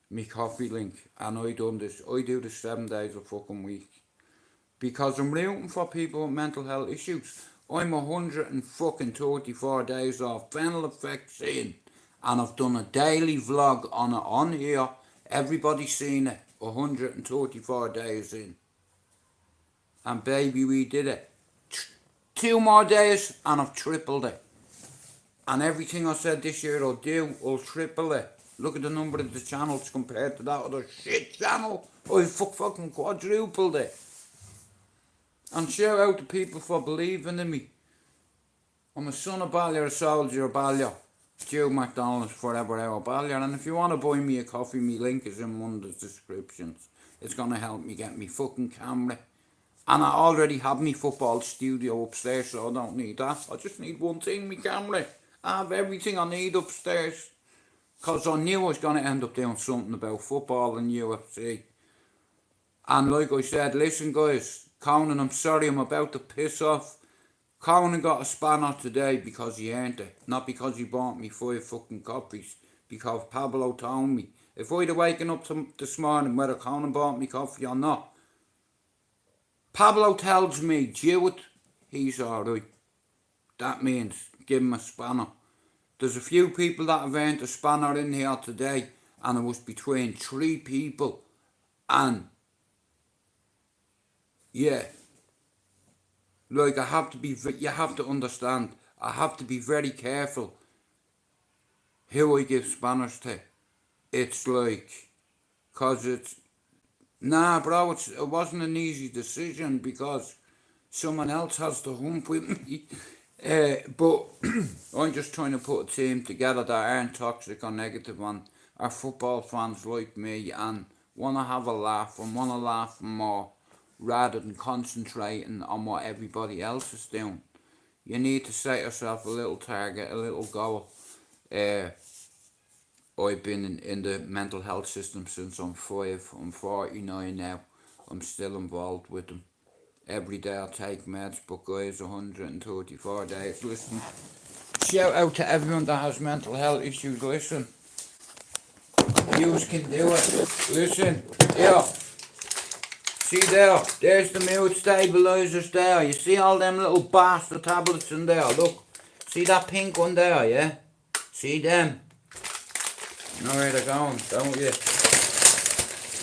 My coffee link, and I do this 7 days a fucking week. Because I'm rooting for people with mental health issues. I'm 134 days off fentanyl effects in, and I've done a daily vlog on it on here. Everybody's seen it, 134 days in. And baby, we did it. 2 more days and I've tripled it. And everything I said this year I'll do, I'll triple it. Look at the number of the channels compared to that other shit channel. I fucking quadrupled it. And shout out to people for believing in me. I'm a son of Ballyer, a soldier of Ballyer. Joe McDonald's forever our Ballyer. And if you want to buy me a coffee, my link is in one of the descriptions. It's going to help me get me fucking camera. And I already have me football studio upstairs, so I don't need that. I just need one thing, me camera. I have everything I need upstairs. Because I knew I was going to end up doing something about football and UFC. And like I said, listen guys, Conan, I'm sorry, I'm about to piss off. Conan got a spanner today because he earned it. Not because he bought me 5 fucking coffees. Because Pablo told me. If I'd have waken up this morning whether Conan bought me coffee or not, Pablo tells me, do it, he's alright. That means give him a spanner. There's a few people that have earned a spanner in here today, and it was between 3 people. And yeah, like you have to understand, I have to be very careful who I give spanners to. It's like, cause it's, nah bro, it wasn't an easy decision because someone else has to hump with me. But I'm just trying to put a team together that aren't toxic or negative and are football fans like me and want to have a laugh and want to laugh more rather than concentrating on what everybody else is doing. You need to set yourself a little target, a little goal. I've been in the mental health system since I'm 5. I'm 49 now. I'm still involved with them. Every day I take meds, but guys, 134 days. Listen, shout out to everyone that has mental health issues. Listen, you can do it. Listen, here. See there, there's the mood stabilizers there. You see all them little bastard tablets in there, look. See that pink one there, yeah? See them? You know where they're going, don't you?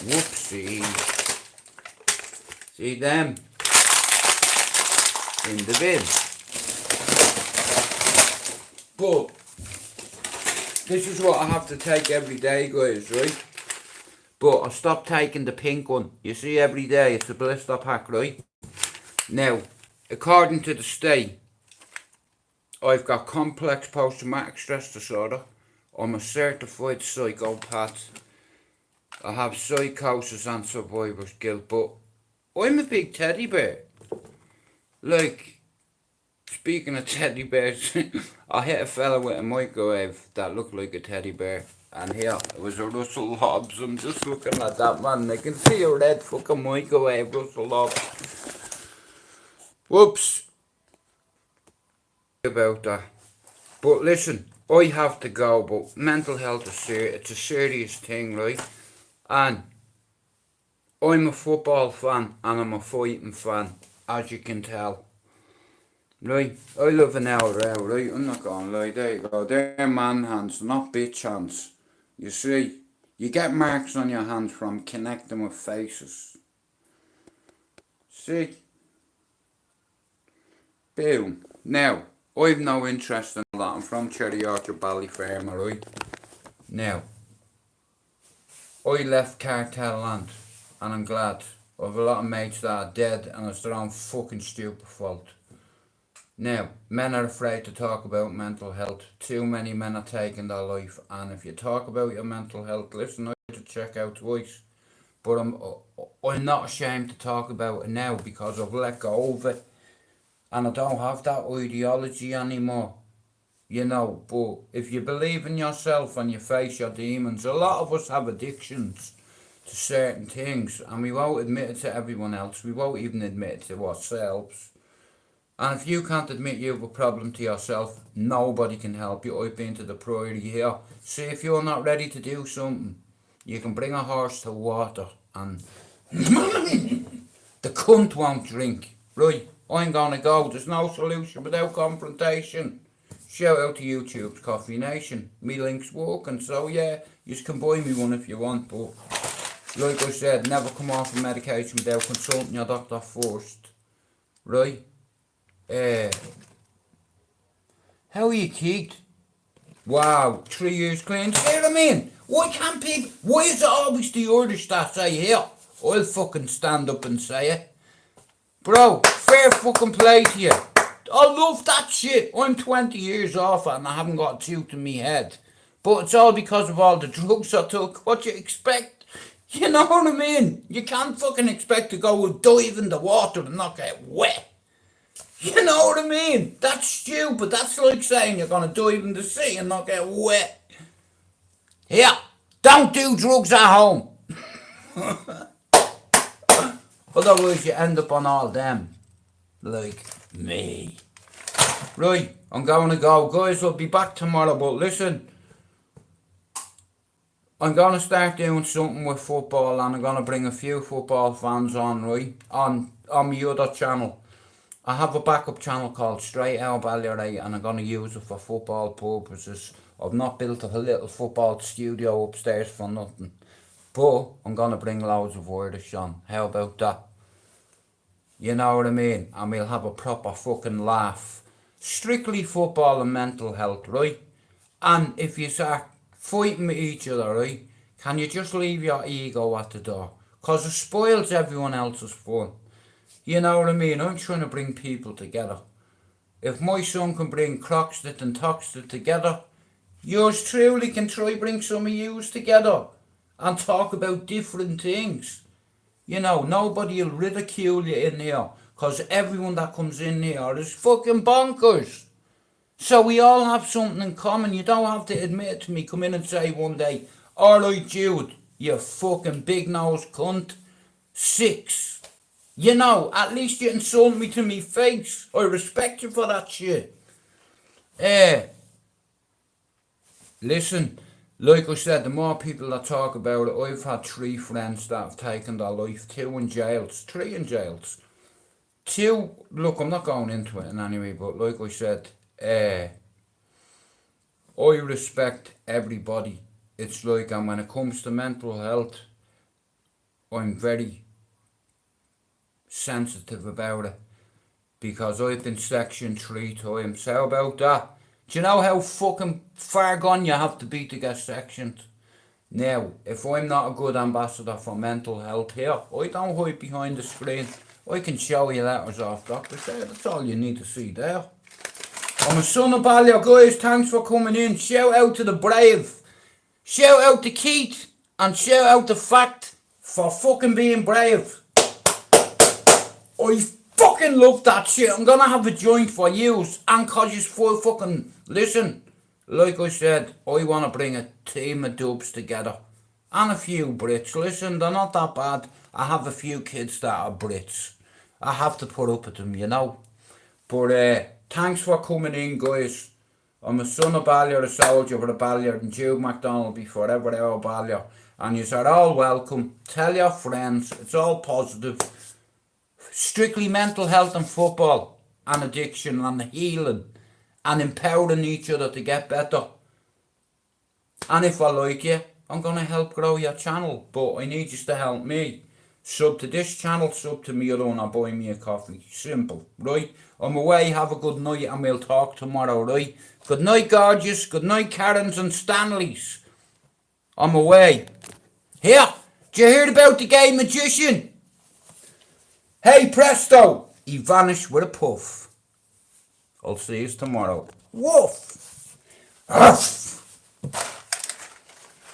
Whoopsie. See them? In the bin. But this is what I have to take every day, guys, right? But I stopped taking the pink one. You see, every day it's a blister pack, right? Now, according to the state, I've got complex post-traumatic stress disorder. I'm a certified psychopath. I have psychosis and survivor's guilt, but I'm a big teddy bear. Like, speaking of teddy bears, I hit a fella with a microwave that looked like a teddy bear. And here, it was a Russell Hobbs. I'm just looking at that, man. I can see a red fucking microwave, Russell Hobbs. Whoops. About that. But listen, I have to go, but mental health is serious. It's a serious thing, right? And I'm a football fan and I'm a fighting fan, as you can tell. Right? I love an hour out, right? I'm not gonna lie, there you go. They're man hands, not bitch hands. You see, you get marks on your hands from connecting with faces. See? Boom. Now, I've no interest in that. I'm from Cherry Orchard Ballyfermot, right? Now, I left cartel land, and I'm glad. I have a lot of mates that are dead, and it's their own fucking stupid fault. Now, men are afraid to talk about mental health. Too many men are taking their life, and if you talk about your mental health, listen, I had to check out twice. But I'm not ashamed to talk about it now because I've let go of it, and I don't have that ideology anymore. You know, but if you believe in yourself and you face your demons, a lot of us have addictions to certain things, and we won't admit it to everyone else. We won't even admit it to ourselves. And if you can't admit you have a problem to yourself, nobody can help you. I've been to the Priory here. See, if you're not ready to do something, you can bring a horse to water and the cunt won't drink. Right, I'm gonna go. There's no solution without confrontation. Shout out to YouTube's Coffee Nation. Me link's working, so yeah, you can buy me one if you want, but like I said, never come off a medication without consulting your doctor first. Right? How are you, Keith? Wow, 3 years clean. See what I mean? Why can't people... Why is it always the Irish that say, here, I'll fucking stand up and say it. Bro, fair fucking play to you. I love that shit. I'm 20 years off and I haven't got a tooth in me head. But it's all because of all the drugs I took. What you expect? You know what I mean? You can't fucking expect to go and dive in the water and not get wet. You know what I mean? That's stupid. That's like saying you're going to dive in the sea and not get wet. Yeah, don't do drugs at home. Otherwise you end up on all them. Like me. Right, I'm going to go. Guys, I'll be back tomorrow, but listen. I'm going to start doing something with football and I'm going to bring a few football fans on, right? On my other channel. I have a backup channel called STRAIGHTOUTTABALLYER and I'm going to use it for football purposes. I've not built a little football studio upstairs for nothing. But I'm going to bring loads of Irish on. How about that? You know what I mean? And we'll have a proper fucking laugh. Strictly football and mental health, right? And if you start fighting with each other, right? Can you just leave your ego at the door? Because it spoils everyone else's fun. You know what I mean? I'm trying to bring people together. If my son can bring Croxted and Toxted together, yours truly can try bring some of yous together and talk about different things. You know, nobody will ridicule you in here because everyone that comes in here is fucking bonkers. So we all have something in common. You don't have to admit it to me. Come in and say one day, alright Jude, you fucking big nosed cunt. 6. You know, at least you insult me to me face. I respect you for that shit. Listen, like I said, the more people that talk about it, I've had 3 friends that have taken their life, 2 in jails, 3 in jails. 2, look, I'm not going into it in any way, but like I said, I respect everybody. It's like, and when it comes to mental health, I'm very sensitive about it because I've been sectioned 3 times. How about that? Do you know how fucking far gone you have to be to get sectioned? Now, if I'm not a good ambassador for mental health here, I don't hide behind the screen. I can show you letters off doctors there. That's all you need to see there. I'm a son of Ballyer, guys. Thanks for coming in. Shout out to the brave. Shout out to Keith. And shout out to Fact for fucking being brave. I fucking love that shit. I'm gonna have a joint for yous. And cause you's full fucking... Listen, like I said, I wanna bring a team of dubs together. And a few Brits. Listen, they're not that bad. I have a few kids that are Brits. I have to put up with them, you know. But thanks for coming in, guys. I'm a son of Ballyer, a soldier with a Ballyer, and Jude MacDonald be forever our Ballyer. And yous are all welcome. Tell your friends. It's all positive. Strictly mental health and football and addiction and healing and empowering each other to get better. And if I like you, I'm going to help grow your channel, but I need you to help me. Sub to this channel, sub to me alone, or buy me a coffee. Simple, right? I'm away, have a good night, and we'll talk tomorrow, right? Good night, gorgeous. Good night, Karens and Stanleys. I'm away. Here, did you hear about the gay magician? Hey, presto! He vanished with a puff. I'll see you tomorrow. Woof! Arf!